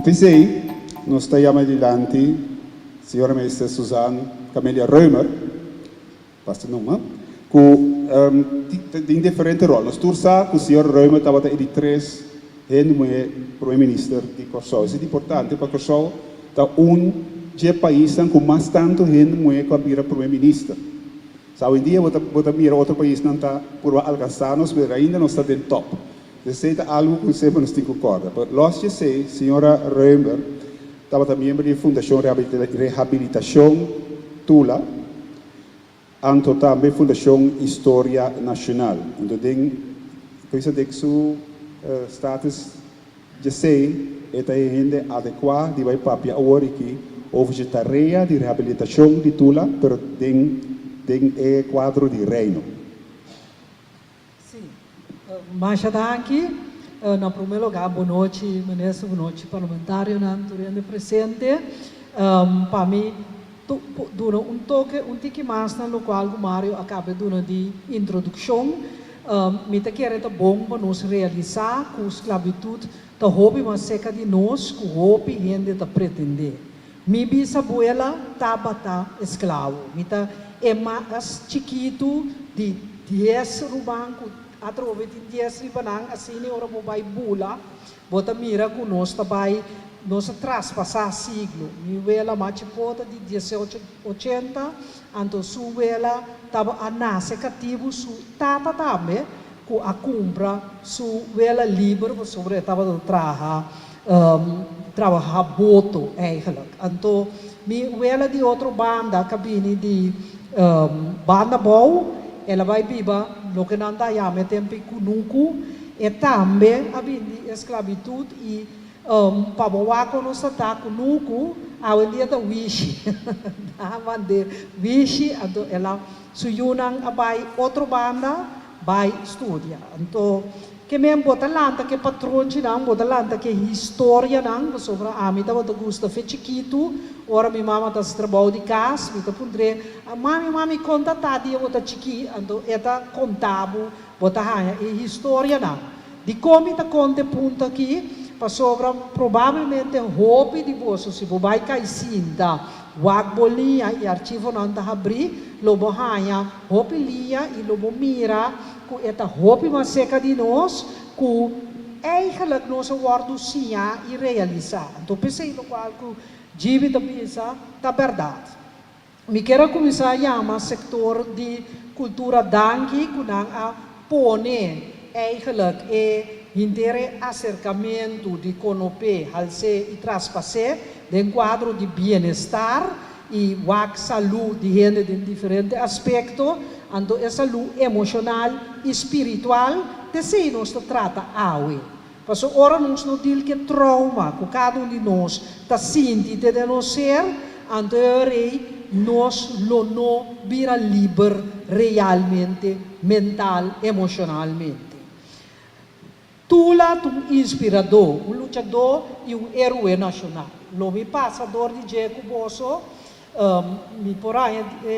pensei, nós estamos adiante, senhora ministra Suzanne Camélia Reumer, basta não, com em diferente rol. Nós tursa com o senhor Reumer estava de três mulher primeiro-ministro de Corsol. Isso é importante para Corsol, está país com mais tanto mulher que a vira primeiro-ministro. Hoje em dia, você mira outro país não está por alcançar, mas ainda não está dentro top. Isso é algo que sempre nos tem que concordar. Mas, eu sei, senhora Reumer, estava também membro da Fundação Reabilitação Tula, e também Fundação História Nacional. Então, coisa de que o status de sei é ainda adequado de vai papia agora aqui houve tarefa de reabilitação de Tula, pero tem quadro de reino. Sim, mas aqui na primeiro lugar, boa noite, ministro, boa noite, parlamentário, naturalmente presente. Para mim, dura toque, tique mais no qual o Mário acaba de introdução. Me te quer é bom para nos realizar com esclavitud, da hobby mas seca de nós, com hobby gente da pretender. Mi bisabuela estava escravo, me ta é mais chiquito de 10 rubanco, através de 10 ribanang, assim ora vai bula, bota mira com nós também, nós traspassar siglo. Mi vela machipota de 1880, anto su vela estava a nascer cativo su tata também, com a compra su vela livre, sobre estava do trabalhar boto eigenlijk. Então, mi vela de outra banda, cabine de banda bom, ela vai viva, lo que não dá yame tempo kunuku, e também a de esclavitud e para o que nós está kunuku, a dia da wish, da de wish, então ela suyunang abai outra banda, vai estudar. Então, que mesmo bota lanta que patrão de não bota lanta que história não sobre a mim tava gosta fe chiquito ora minha mama tá se trabalho de casa me tá pondre mami conta tá dia bota chiqui ando eta contabo bota hanya e história não de como tá conta ponto aqui para sobre provavelmente hobby de você se vai cair cinta wag bolia e arquivo não tá abrir lobo hanya hobby lia e lobo mira ku eta hopi mas seca de nós, ku eigenlijk nós acordo sim e realizar. Então pensei no qual ku jibi da pensa da verdade. Me quero começar a chamar sector de cultura dangue ku nang a pone eigenlijk inteiro acercamento de conope halse e traspasse de quadro de bem-estar e wak saúde de gente de diferentes aspectos. Ando essa saúde emocional e espiritual, de se nós trata awe. Porque ora nós não diz que trauma, que cada de nós está sentindo de nós ser, ando rei nós não vira livre realmente, mental, emocionalmente. Tula um inspirador, um lutador e um herói nacional. Lo me passador de Jeco Bosso, me porá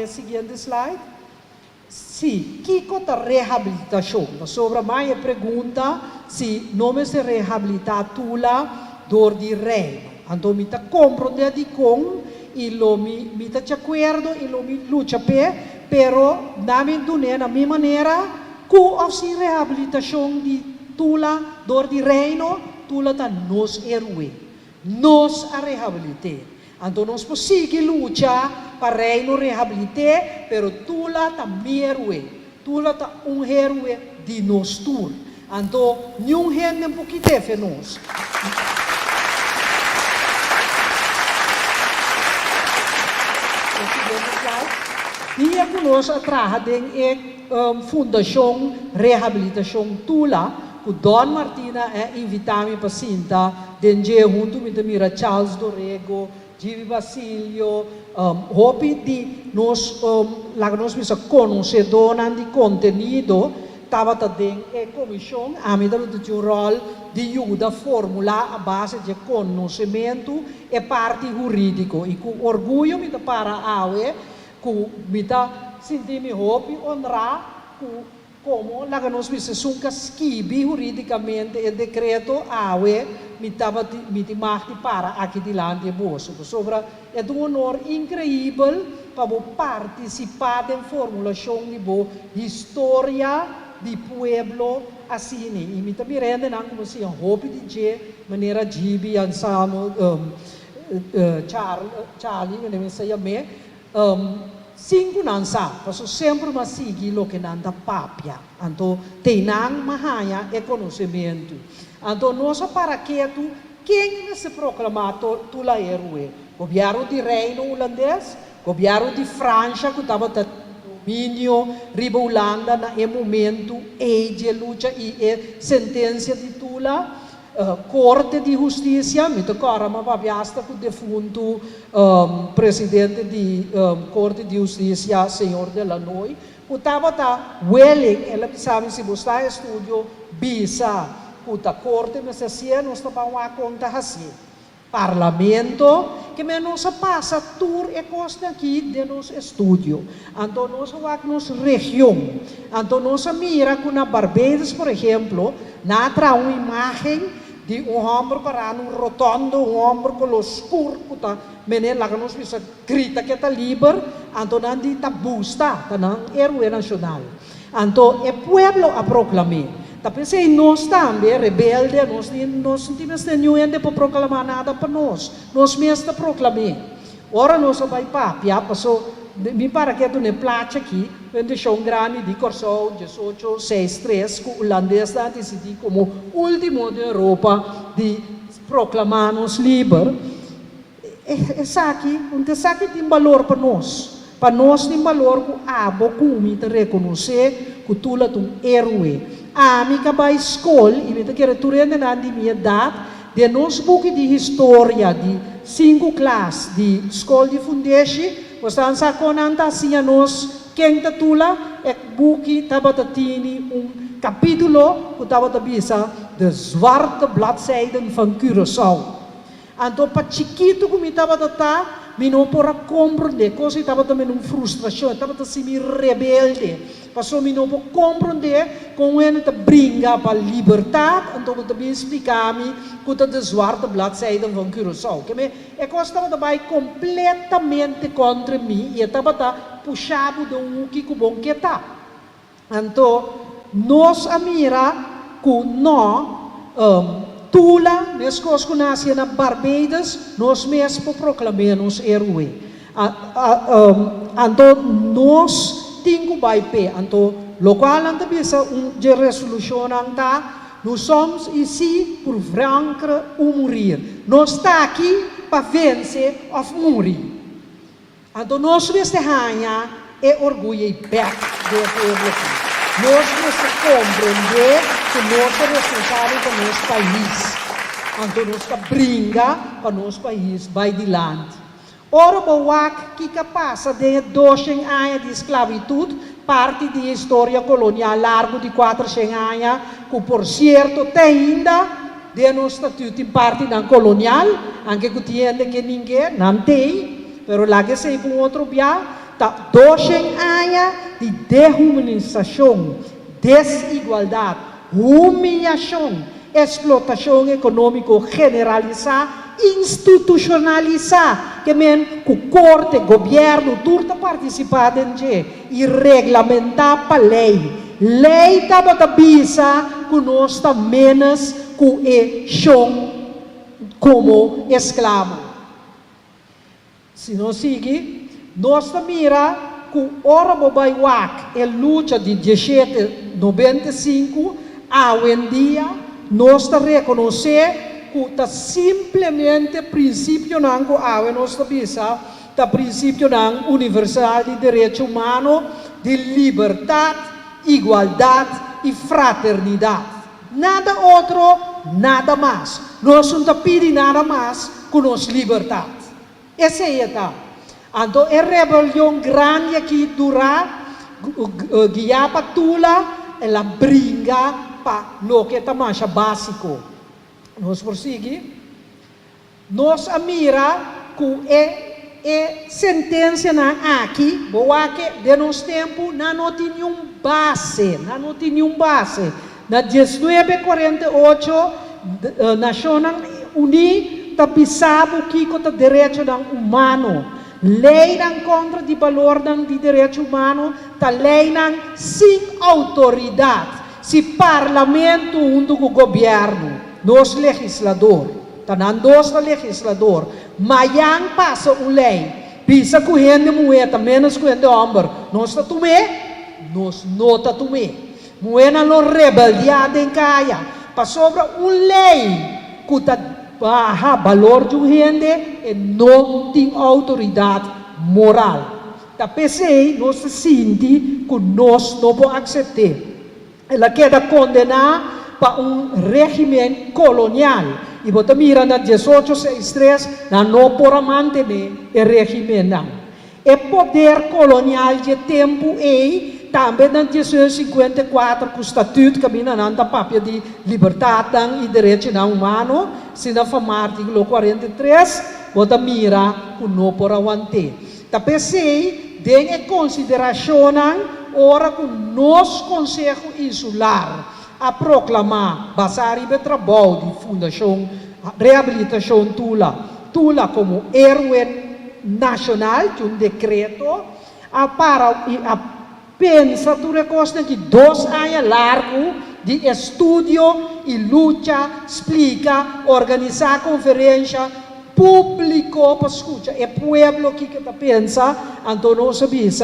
seguinte slide. Sim, que conta reabilitação? Sobre a minha pergunta, se não se reabilitar tula dor de reino. Então, me está compreendendo de com e lo me está de acordo e lo me luta pé, pero na minha maneira, com a reabilitação de tula dor de reino, tula está nos herói, nos a reabilitar. Então, nós podemos lutar para reino reabilitar, pero tula também herói. Tula tá herói de nós tur. Então, nenhum gente um pouquinho de nós. Dia que nós trabalhamos em Fundação Reabilitação Tula, o Don Martina invitado para sentar, dentro junto com a Charles Dorrego, Givi Basilio, hopi di nós conhecedora de conteúdo, estava também a comissão, a medida de um rol de ajuda a formular a base de conhecimento e parte jurídico. E com orgulho, me para a AUE, com me sentir-me hopi, honrar, como lá que nós vimos sunca skibi juridicamente o decreto AWE me para aqui de lá de bolso. Sobre é um honor incrível para participar da formulação de boa história do pueblo assim. E me também rende não como se hope de je maneira gibi ansamo Charlie que nem sei me 5 não sabe, porque sempre mas sigue o que não dá papia. Então, tem não mahaya é conhecimento. Então, nós para que tu quem se proclamar tu lá é governo de Reino Holandês, governo de França que estava domínio riba Holanda na momento de luta e sentença de Tula. Corte de Justiça, me tocara uma babiasta com o defunto presidente da Corte de Justiça, senhor Delanoy, que estava willing, ela sabe se você está estúdio, bisa, que a Corte, mas assim, nós estamos a conta assim. Parlamento, que menos passa tour e costa aqui de nosso estúdio. Então, nós vamos na região. Então, nós mira com a Barbados, por exemplo, na uma imagem de homem para rotondo, homem com os escuro, menino lá que nós vimos grita que está livre, então não de tabusta, não herói nacional. Então o pueblo a proclamar. Tapi se nós também rebelde, nós não temos nenhum para proclamar nada para nós mesmos proclamar. Ora nós vai papia, passou me parece que tu ne placa aqui, quando show grande de Corso 1863, que o holandês está decidindo como último da Europa de proclamar-nos livres. Essa aqui, tem valor para nós tem valor que a boca te reconhecer que tu é um herói. A amiga vai à escola, e me quer tu rende na minha idade, de nós book de história de 5 classes de escola de fundação. Você sa konanta siya nos quem tatula buki tabatatini capítulo que tabatabisa de zwarte bladzijden van Curaçao. Então para chiquito como tabatata mino para compreender coisa tabatamento frustração tabatasimi rebelde passou mino para compreender com ele te brinca para liberdade então também explicar-me que de zwarte bladzijden van Curaçao que me é coisa tabatai completamente contra mim e tabata puxado de que bom que tá então nós amira que nós Tula, nesse coisa que nasce na Barbados, nós mesmos proclamamos herói. Então, nós temos que então, local anda bisa de resolução anda, nós somos ici por vaincre ou morrer. Nós está aqui para vencer ou morrer. Então, nós mesmos é orgulho e back do povo. Nós precisamos compreender que nós somos responsáveis para nosso país. Então, nós brinca para nosso país, vai adiante. Ora, o que passa de 200 anos de esclavitud, parte da história colonial largo de 400 anos, que, por certo, tem ainda de nosso estatuto em parte da colonial, anche que tiende que ninguém não tem, mas lá que sei com outro biá, 200 anos de dehumanização, desigualdade, humilhação, explotação econômica generalizada, institucionalizada, que o corte, governo, tudo participado e regulamentar para lei. Lei estava a bisa que nós estamos menos que chão como escravo. Se não seguir, nós mira que ora vai wak a luta de 1795 a hoje em dia nós reconhecer que está simplesmente princípio não que a nós bisa está princípio não universal de direito humano de liberdade, igualdade e fraternidade. Nada outro, nada mais. Nós não pedimos nada mais que nossa liberdade. Essa é a então, a rebelião grande que dura, guia para tula, ela brinca para o que é mais básico. Nós prosseguimos. Nós mira que E sentença na aqui, boa que de nos tempo não tem nenhum base, não tem nenhum base. Na 1948, Nações Unidas tapisava que o direito humano, lei contra o valor de direito humano, ta lei sem autoridade, se parlamento do governo, nos legislador, ta não dos legislador. Mayang passa lei, pisa correndo moeda, menos correndo homem, nós tá tomé, nós não tá tomé. Moeda no rebeldia em caia, passou sobre lei que tá baja valor de gente e não tem autoridade moral. Tá pensei, nós se sente que nós não podemos aceitar. Ela queda condenar para regime colonial. E você mira na 1863, não pode manter o regime não. O poder colonial de tempo é também na 1854 com o estatuto que mina nanta papel de liberdade e direitos humanos, se na forma artigo 43, você mira que não pode manter. Tapi sei, dengue consideração ora que nos Conselho Insular a proclamar basari de trabalho de Fundação Reabilitação Tula como héroe nacional de decreto para pensa tu recosta que 2 anos largo de estudo e luta, explica, organizar conferência, público para escutar. É pueblo que pensa, então nós sabemos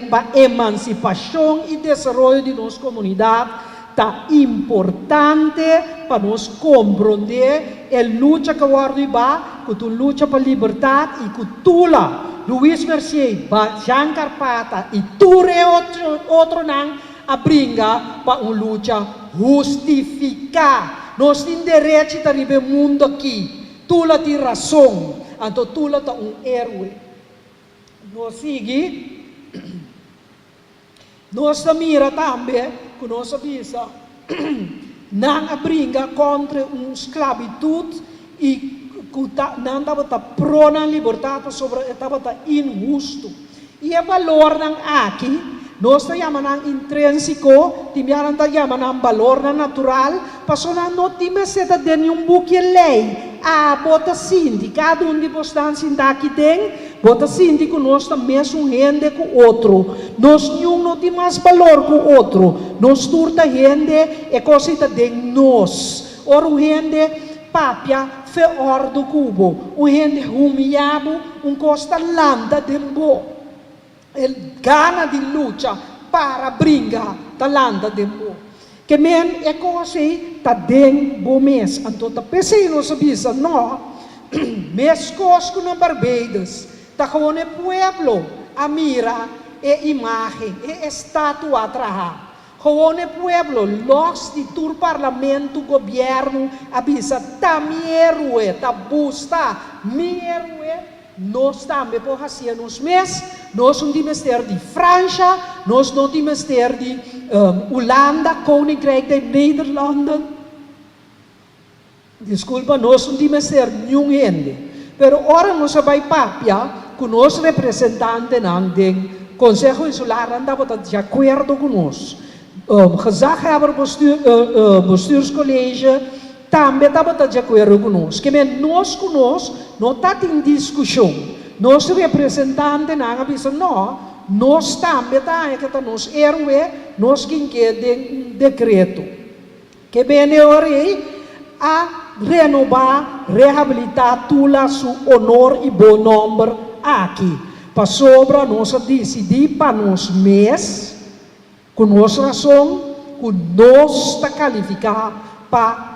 para emancipação e desenvolvimento de nossa comunidade tá importante para nós compreender a luta que que tu luta para liberdade e que tu lá Luiz Mercier, Jean Carpata e tudo outro não a brinca para uma luta justificar. Nós temos direito de viver no mundo aqui. Tu lá tem razão, então tu lá é héroe. Nós seguimos. Nós mira também que nós sabemos não brinca contra uma esclavitud e não estava prona liberdade sobre estava injusto. E o valor aqui, nós chamamos intrínseco, chamamos valor natural, porque não temos de nenhum buque lei. Bota sindi, cada de vocês está aqui dentro, bota sindi que nós também somos gente com o outro. Nós não temos mais valor que o outro. Nós turta gente é coisa de nós. Ora, gente papia feor do cubo, gente humilhado, costa landa de bo. Gana de luta para brincar da landa de bo. Que men é coisa tá dentro do mês. Então, tá pensando, nós sabemos, não, mês cosco na Barbados, tá com o pueblo, a mira, e imagem, e estátua atrás. Com o pueblo, los de tur parlamento, governo, avisa, tá mierue, tá busta, mierue, nós também podemos fazer nos meses, nós não temos de França, nós não temos de Holanda, Koninkrijk de Nederlanden. Desculpa, nós não temos nenhum gente. Pero ora nós vai papia com os representantes do Conselho Insular, andava de acordo conosco. Gezaghebber bestuurscollege também estava de acordo conosco. Que nós não está em discussão. Nós representantes não dizem não, nós também está nos héroe, nós quem quer decreto. Que bem ora a renovar, reabilitar tula su honor e bom nome aqui. Para sobra nós decidir para nos mês com nossa razão, com nós está qualificado para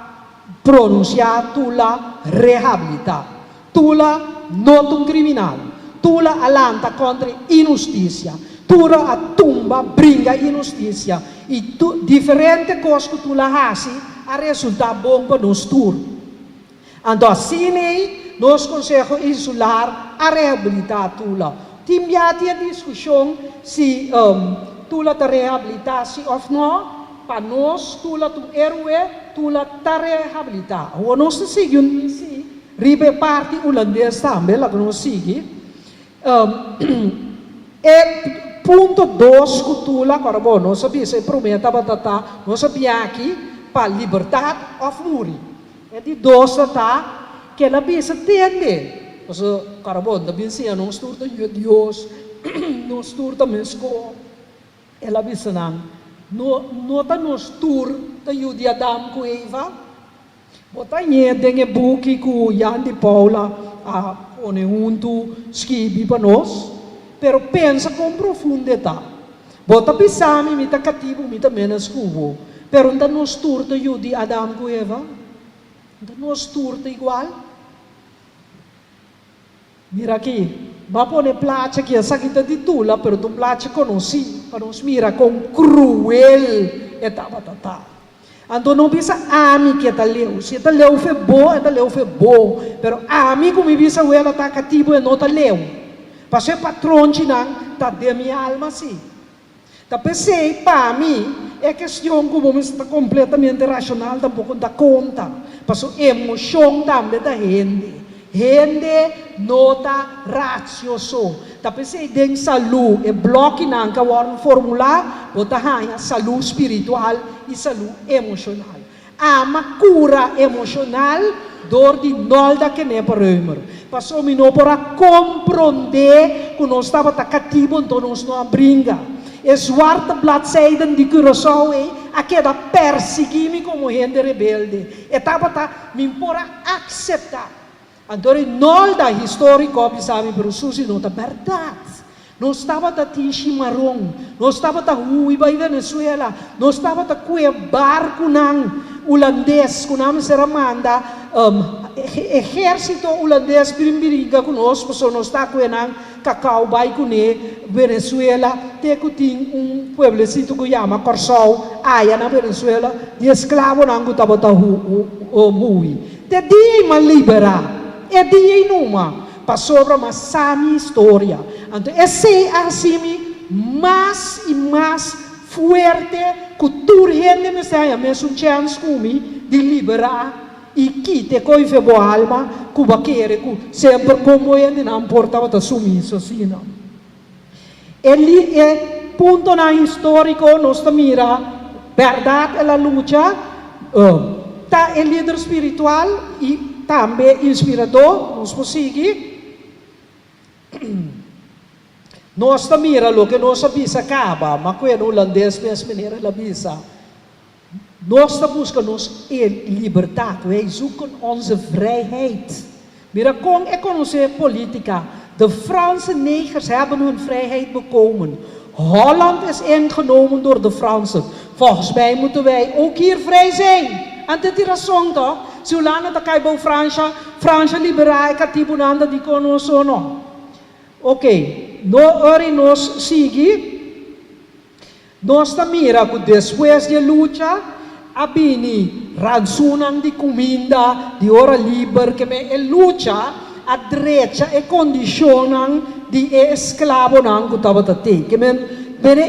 pronunciar tula reabilitar. Tula não um criminal. Tula alanta contra injustiça. Tula a tumba brinca injustiça. E diferente coisas que tula faz, a resultar bom para nós tur. Então assim, nós Conselho Insular a reabilitar tula. Tinha discussão se tula ta reabilitar se ou não. Para nós, tula tu héroe, tula ta reabilitar. O nós seguimos ribe parte holandês também, lá que nós seguimos. E ponto 2 cultura, agora bom, nós sabia se prometa batata, nós sabia aqui para liberdade of muri. É de dois tá que ela bisa tende. Mas agora bom, da bisa não esturta Deus, não esturta mesco. Ela bisa não tá no estur da Jude Adam com Eva. Bota dengue buki com Jan de Paula a one junto skibi para nós. Pero pensa com profundidade. Bota pisami, mita cativo, mita menos cubo. Pero não nos turta Jude Adam com Eva. Não nos turta igual. Mira aqui. Va pone placa que essa aqui de tula, pero tu placa conheci. Para nos mira com cruel etapa tata. Então não bisa ami que está leu. Se está leu foi bom, está leu foi bom. Pero ami como bisa o ela tá cativo e não está leu. Passei patrão de não, tá de minha alma assim. Tá pensei, para mim, é questão como está completamente racional, tampouco dá conta. Passou emoção também da gente. Gente nota racioso. Tá pensei, tem saúde, é bloco não, que agora formular, bota a saúde espiritual e saúde emocional. Ama cura emocional, dor de nolda que nem para Römer. Passou me não para compreender que nós estava cativo, então nós não brinca. E zwarte bladzijden die Curaçao é aquela perseguir-me como gente rebelde. E estava me para aceitar. Então nolda histórico, sabe, pero susi não tá verdade. Não estava a tinha marrom, não estava a rui para Venezuela, não estava a cuia barco não holandês, que não se manda exército holandês briga conosco, só não está cuia não cacau vai com Venezuela, tem que pueblecito que chama Corsol, aí na Venezuela, de escravo não que estava a rui. Te dia uma libera, é dia numa. Passou para uma sami história. Então, esse é assim, mais e mais forte, que tudo gente me está mesmo chance comigo de liberar e que te coife boa alma, que vai querer, que sempre como ele não importa o sumiço assim não. Ele é ponto na histórico, nós mira, verdade é a luta, tá é líder espiritual e também inspirador, nós conseguimos. Nós mira lo que nós bisa acaba, mas quando o holandês mesmo maneira la bisa. Nós buscamos liberdade, wij zoeken onze vrijheid. Mira, com economische politica, de Franse negers hebben hun vrijheid bekomen. Holland is ingenomen door de Fransen. Volgens mij moeten wij ook hier vrij zijn. En dit is razão toch? Zulana da kai bo França liberai katibunanda di conosco no. Ok, nós sigue, nós mira que depois de luta, abini ransunan de comida, de hora livre, que me luta, a direita e condicionam de escravo não que estava até, que me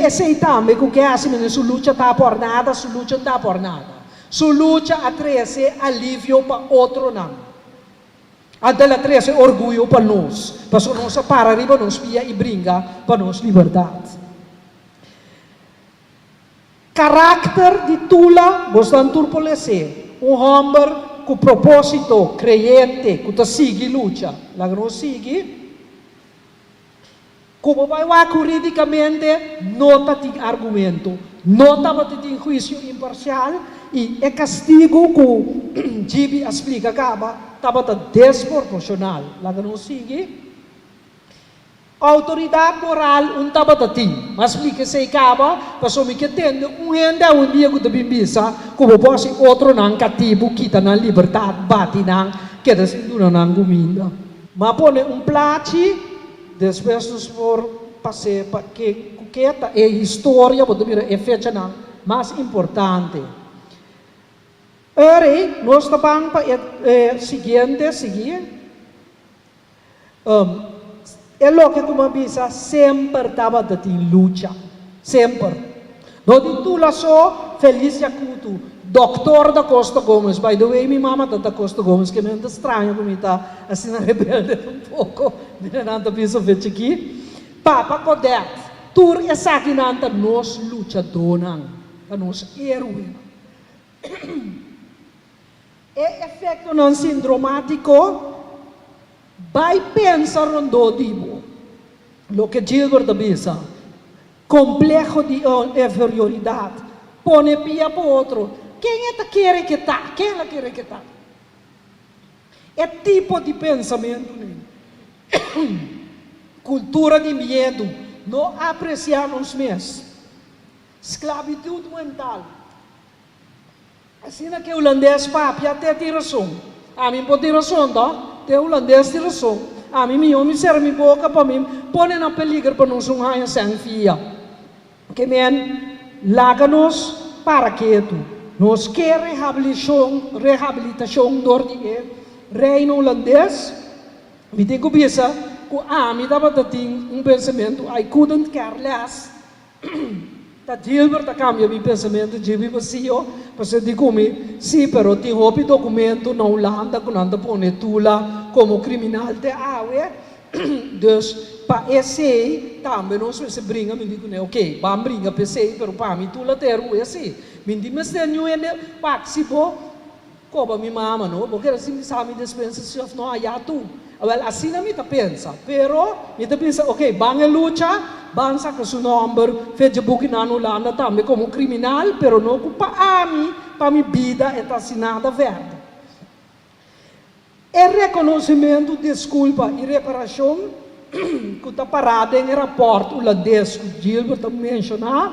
esse também que é assim, sua luta está por nada, sua luta está por nada, sua luta a trazer alívio para outro não. Adela trece orgulho para nós, para nós para arriba nos pia e brinca para nós liberdade. Caráter de tula, gostam turpolecer, homem com propósito, creyente, que te sigue luta, lá que nós sigue, como vai lá juridicamente, não tem argumento, não tem juízo imparcial e é castigo que Gibi explica acaba. Estava desproporcional. Lá que não sigue. Autoridade moral não estava assim. Mas explica se acaba, passou me que tende gente um dia que te bimbisa, como pode outro não cativo, quita na liberdade, bate não, que descendura não comida. Mas põe plate, depois por passar para que é história, pode vir é fecha não, mais importante. Ora, nós estamos para seguir. É o que como bisa sempre estava em luta, sempre. Dodi tula so, Felicia Couto, Doctor da Costa Gomes. By the way, minha mama da Costa Gomes, que me anda estranho como está assim na rebelde pouco. Me anda penso ver aqui. Papa Codette, tur essa aqui nanta nos lutadores, a nos heróis. É efeito não sindromático, vai pensar rondo dibo. Lo que Gilbert pensa, complexo de inferioridade, pone pia para outro. Quem é que quer que tá? Quem ela quer que tá? É tipo de pensamento, né? Cultura de medo, não apreciamos mesmo. Esclavitud mental. Assim que o holandês papi até tem razão. A mim pode ter razão, tá? Tem holandês tem razão. A mim me serve minha boca para mim. Põe na peligro para não sonhar sem fia. Que men, laga-nos para quieto. Nos quer reabilitação door die reino holandês. Me tem que pensar que a mim dava um pensamento. I couldn't care less. Ta Gilbert ta cambia mi pensamento, Gilbert vazio, perché dico mi, sì però ti hopi documento na Holanda, con anda pone tula como criminal te awe, dus pa essay, também não se brinca, me digo, ok, vamos brincar para essay, pero pa mi tula te ru essay, me digo, mas tem new ene, participo, como mi mama, no, porque assim me sabe dispensa se não há tu. Well, assim não me pensa, pero me pensa, ok, bange luta, bansa que su number, fez buki na Holanda também como criminal, pero não culpa a mim, para minha vida é assinada verde. É reconhecimento, desculpa e reparação que está parado em rapport holandês que Gilbert mencionou,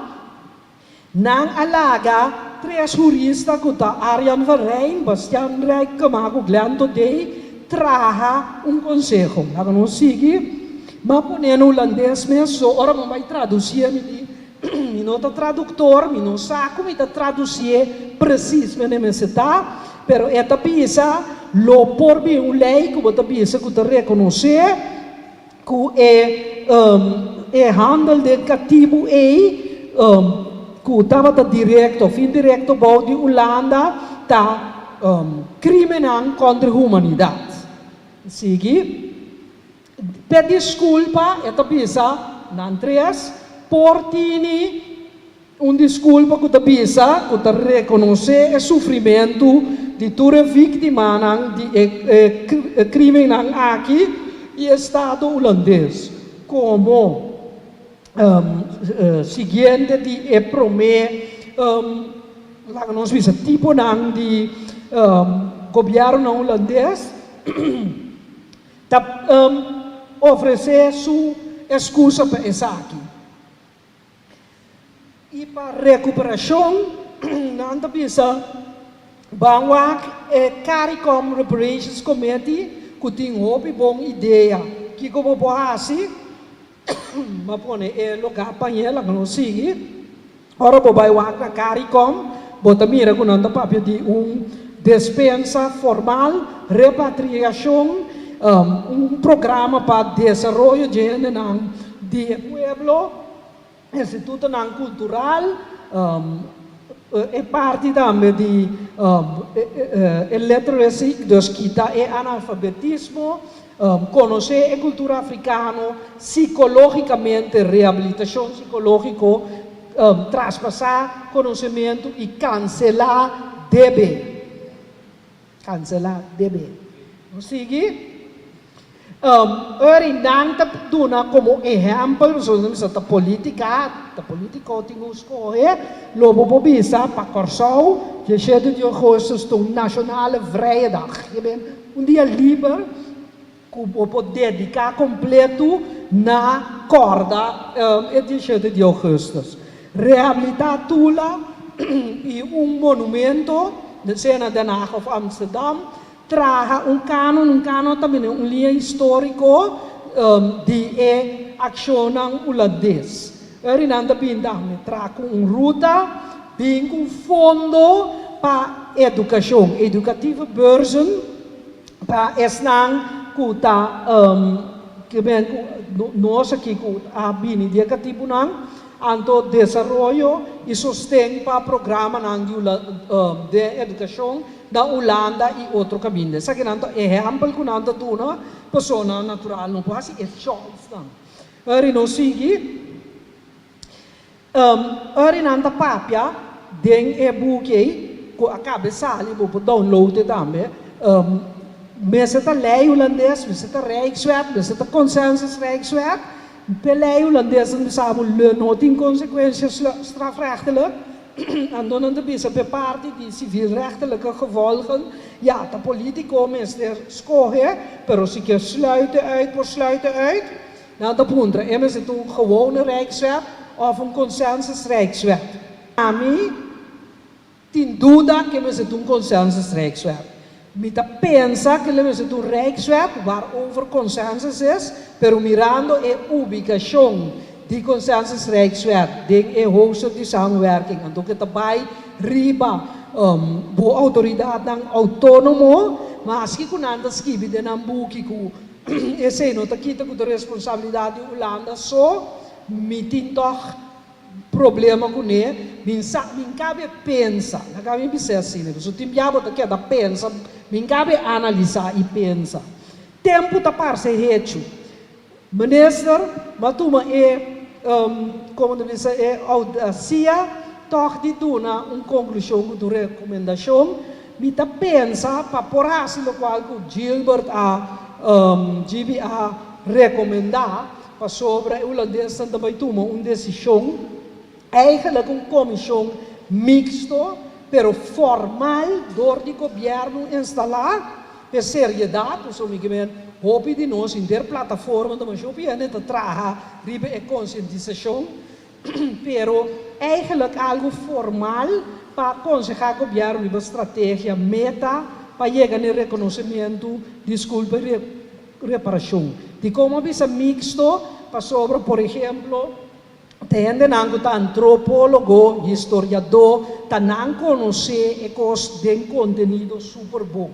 não alaga três juristas que está Arjan van Rijn, Bastian Rijk, Kamago Glando Day, traga conselho. Agora não sigue, mas ponendo holandês mesmo, ora não vai traduzir, me não está tradutor, me não sabe como está traduzir precisamente me está, pero esta pisa, lo por bem um lei que você pisa que te reconhecer, que é handel de cativo que estava direto, fim direto, bom de Holanda, tá crime contra a humanidade. Sigue. Pede desculpa, esta pisa, não três, portini, desculpa que te pisa, que te reconhecer o sofrimento de tua vítima de crime aqui e Estado holandês. Como seguinte de prometer, nós vimos tipo de governo holandês, oferecer sua excusa para isso aqui. E para recuperação, não pensa, vamos CARICOM Reparations Committee, que tem uma boa ideia, que como pode assim, mas pone lugar para ela, não sigue. Ora, vai a CARICOM, bota mira com anda papel de dispensa formal, repatriação, programa para desenvolvimento de pueblo, instituto cultural, é parte também de literacy, dus kita analfabetismo, conhecer a cultura africana, psicologicamente, reabilitação psicológica, traspassar conhecimento e cancelar deve. Cancelar deve. Não sigue? Inanta duna como exemplo, a política tem que escolher, logo por bisa para Corsau, que é de agosto, nacionale vrijdag. Dia livre, que pode dedicar completo na corda, é de agosto. Reabilitar Tula e monumento, na cena de Haag of Amsterdam, traga canon também, linha histórico de ação holandês. Rinanda bindang traga ruta, bem fundo para educação, educativa beurzen, para esnang kuta que ben nós aqui a bini dia katibunan anto desarrollo e sostém para programa de educação da Holanda e outro caminho. Sa que nanto exemplo que nanto tuna persona natural não pode é choice não. Ari no sigi ari nanta papia den e buque ko acabe sali bo download também Mensen te lei Holandes, mensen te Rijkswet, mensen te consensus Rijkswet. Belei Holandes en samen nooit in consequenties strafrechtelijk. En dan de bisa per parte die civielrechtelijke gevolgen. Ja, de politico is er schogen, pero si que sluiten uit. Nou, dat punt, en is het een gewone Rijkswet of een consensus Rijkswet. Ami, tin duda que is het een consensus Rijkswet. Mita pensa que le het een Rijkswet waarover consensus is, pero mirando e ubicação die consensus Rijkswet, ding e hoogste die samenwerking. En ook het erbij riba, bo autoridade dan autonomo, maar als je kunanda skibi de nan buki ku, e se no takita ku de responsabilidade de Holanda so, mitin toch problema com ele, min cabe pensa, na cabe bisa assim, né? So timbiabo ta queda pensa, min cabe analisar e pensa. Tempo ta parse hecho. Minister, matuma como deve ser, audacia, toch de duna conclusão do recomendação, mi ta pensa para porasi lo qual ku Gilbert GB a recomendar para sobre o holandês também toma decisão. Eigenlijk een comissão mixto, pero formal door die governo instalar, per seriedade, so mi gemen, hopi di nos in der plataforma da mas hopi net te traga, ribe e conscientização, pero eigenlijk algo formal para aconsejar governo ribe estratégia, meta, para chegar no reconhecimento, desculpa e reparação. De como bisa mixto, para sobre, por exemplo, tende nango ta antropólogo, historiador, ta nan conoce e cos den contenido super bom.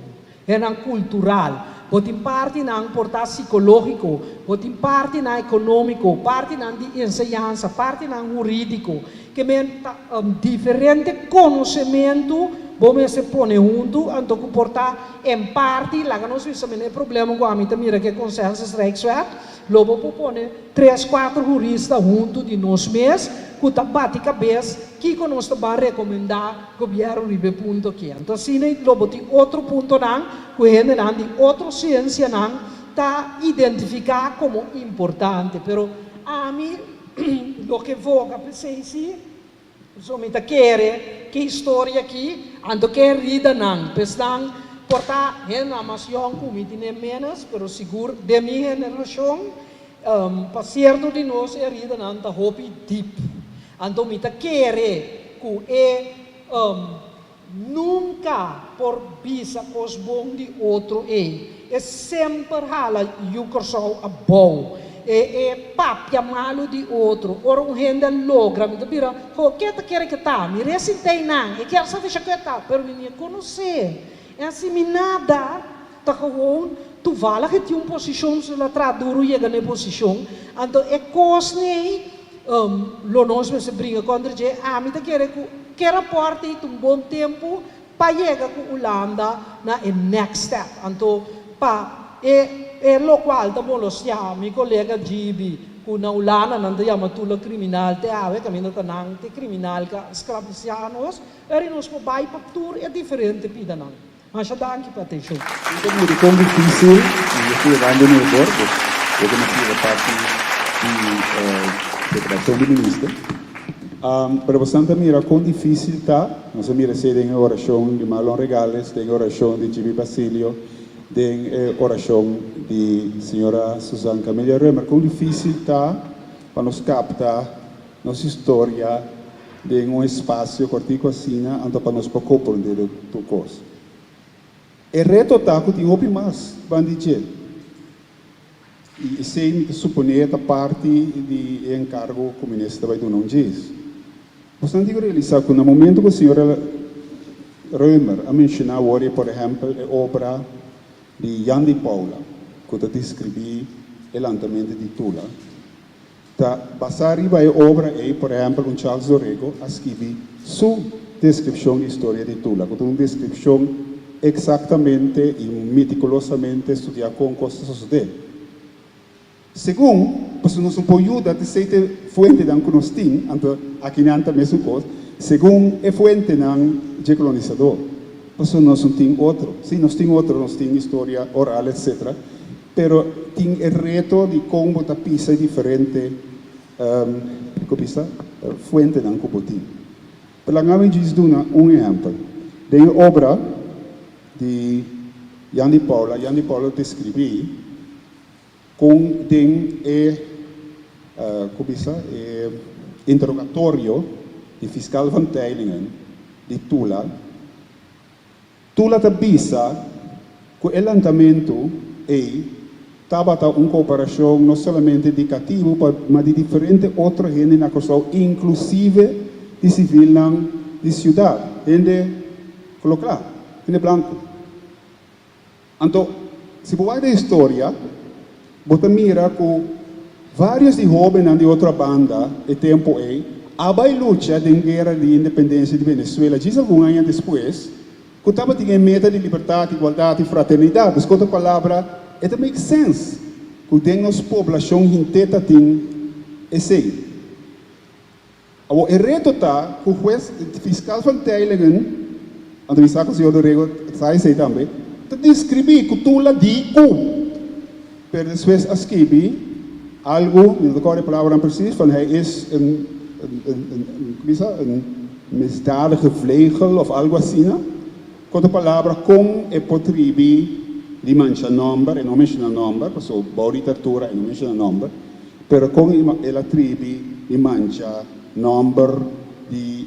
É nan cultural, bot in parte nan portar psicológico, bot in parte nan econômico, parte nan di enseñanza, parte nan jurídico, que men diferente conhecimento, bom se pone junto, anto que portar em parte, lá que nós vimos é problema com a mim, mira que consensus Rijkswet, lobo pone 3, 4 juristas junto de nós mesmos, que tá bate cabeça, que nós vai recomendar governo ribe ponto que. Então assim, lobo tem outro ponto não, que gente não de outra ciência não, tá identificar como importante, pero a mim lo que voga pensei sim, somita quer que história aqui, ando que rida não, pesang portar a nação como tem menos, pero seguro de minha geração, para certo de nós é rida não tá hopi deep, ando mita quer que nunca por bisa cos bom de outro é sempre hala you corso a bom. Papia malo di outro, ora gente logra, mi dobira, che ta quer que tá, mi resintei não, e quero saber que tá, pero me conhecer, é assim me nada, tá gewoon, tu vala que tem posição se la traduro chega na posição, então é cosne, lo nós me se brinca contra je, me ta quer aporte um bom tempo para chegar com Holanda na next step, então pa e lo qual também lo siamo, mi collega Gibi, con na Holanda non andiamo tulla criminal te ave, cammino tanante criminal ca sclavianos, e nos po bai paktur é diferente pida não. Mas já dá aqui para ter show. Então, é tão difícil, e eu fui andando no aeroporto, eu conheci a parte de preparação do ministro. Pero bastante mira quão difícil está, nós mira se tem a oração de Marlon Regales, tem a oração de Gibi Basilio, tem a oração de senhora Suzanne Camélia Römer, quão difícil está para nos captar nossa história de espaço cortico assim, então para nos compreender tudo coisa. E reto está que tem outro mais, bandido. E sem suponer a parte de encargo que o ministro vai dar um diz. Você não tem que realizar que no momento que a senhora Römer a mencionar hoje, por exemplo, a obra de Jan de Paula, que está descrevi o lançamento de Tula, Da basari vai obra e, por exemplo, um Charles Dorrego a escrever sua descrição de história de Tula, com uma descrição exatamente e meticulosamente estudar com coisas suceder. Segundo, porque nós não podemos ajudar a ser fonte da nós temos, então aqui não é a mesma coisa. Segundo, é fonte de colonizador, porque nós não temos outro. Sim, nós temos outro, nós temos história oral, etc. Pero tem o reto de como a pisa é diferente, fonte da nós. Pela ngami diz duna exemplo. Tem obra de Jan de Paula descreve com interrogatório de fiscal van Teylingen de Tula. Tula tabisa que o andamento estava uma cooperação não somente educativa, mas de diferentes outras gente na questão, inclusive de civil de cidade, gente colocada, gente branco. Então, se você vai a história, você mira que vários de jovens de outra banda, e tempo a luta da guerra de independência de Venezuela, diz alguns anos depois, que estava tendo meta de liberdade, igualdade e fraternidade. Mas, com outra palavra, it makes sense que tem nossa população inteira tem esse. O reto está que o juiz fiscal van Teylingen, a entrevista com o senhor Dorrego, sai também, descreve que Tula digo, pero depois escreve algo, não recordo a palavra precisa, ele é um misdadige vlegel of algo assim, com a palavra com é potribi di mancha number, e non menziona number, so body literatura e non menziona number, però con la tribi di mancha number di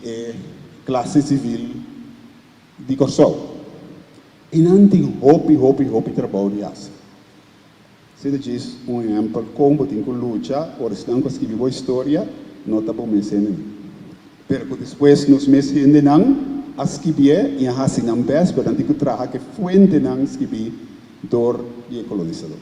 classe civile di Kosovo. In anti hopi trabalho di asa. Se diz exemplo como tem com luta, ou se não conseguir boa história, não está bom mencionar. Pero depois nos mencionamos não, as que vier e a assim não bes, pero antigo traha que fuente não escrevi door die kolonisador.